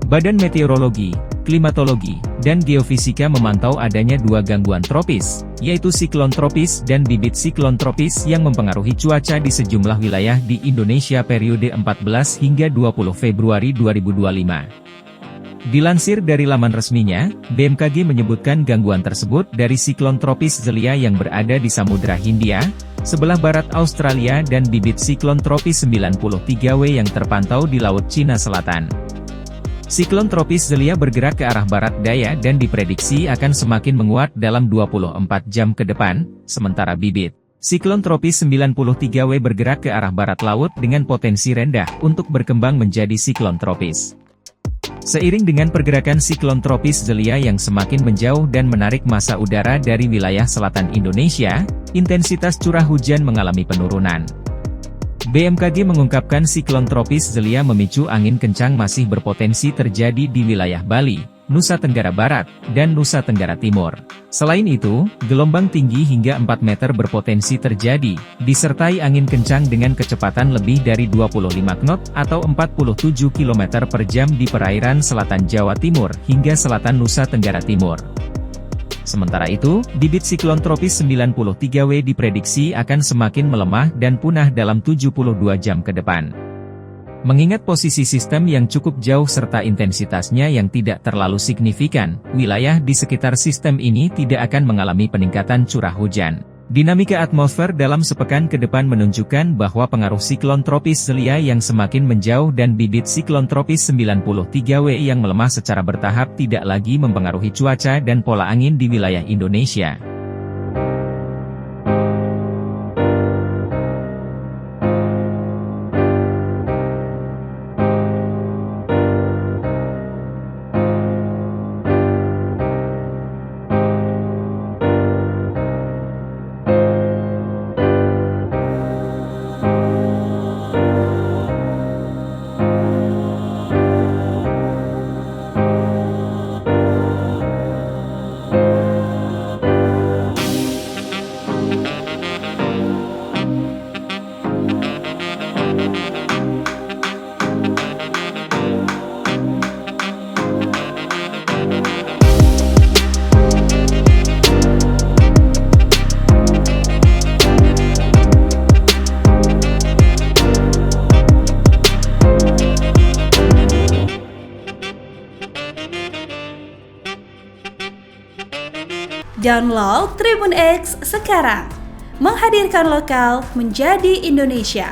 Badan Meteorologi, Klimatologi, dan Geofisika memantau adanya dua gangguan tropis, yaitu siklon tropis dan bibit siklon tropis yang mempengaruhi cuaca di sejumlah wilayah di Indonesia periode 14 hingga 20 Februari 2025. Dilansir dari laman resminya, BMKG menyebutkan gangguan tersebut dari siklon tropis Zelia yang berada di Samudra Hindia, sebelah barat Australia dan bibit siklon tropis 93W yang terpantau di Laut Cina Selatan. Siklon tropis Zelia bergerak ke arah barat daya dan diprediksi akan semakin menguat dalam 24 jam ke depan, sementara bibit siklon tropis 93W bergerak ke arah barat laut dengan potensi rendah untuk berkembang menjadi siklon tropis. Seiring dengan pergerakan siklon tropis Zelia yang semakin menjauh dan menarik massa udara dari wilayah selatan Indonesia, intensitas curah hujan mengalami penurunan. BMKG mengungkapkan siklon tropis Zelia memicu angin kencang masih berpotensi terjadi di wilayah Bali, Nusa Tenggara Barat, dan Nusa Tenggara Timur. Selain itu, gelombang tinggi hingga 4 meter berpotensi terjadi, disertai angin kencang dengan kecepatan lebih dari 25 knot atau 47 km per jam di perairan selatan Jawa Timur hingga selatan Nusa Tenggara Timur. Sementara itu, bibit siklon tropis 93W diprediksi akan semakin melemah dan punah dalam 72 jam ke depan. Mengingat posisi sistem yang cukup jauh serta intensitasnya yang tidak terlalu signifikan, wilayah di sekitar sistem ini tidak akan mengalami peningkatan curah hujan. Dinamika atmosfer dalam sepekan ke depan menunjukkan bahwa pengaruh siklon tropis Zelia yang semakin menjauh dan bibit siklon tropis 93W yang melemah secara bertahap tidak lagi mempengaruhi cuaca dan pola angin di wilayah Indonesia. Download Tribun X sekarang, menghadirkan lokal menjadi Indonesia.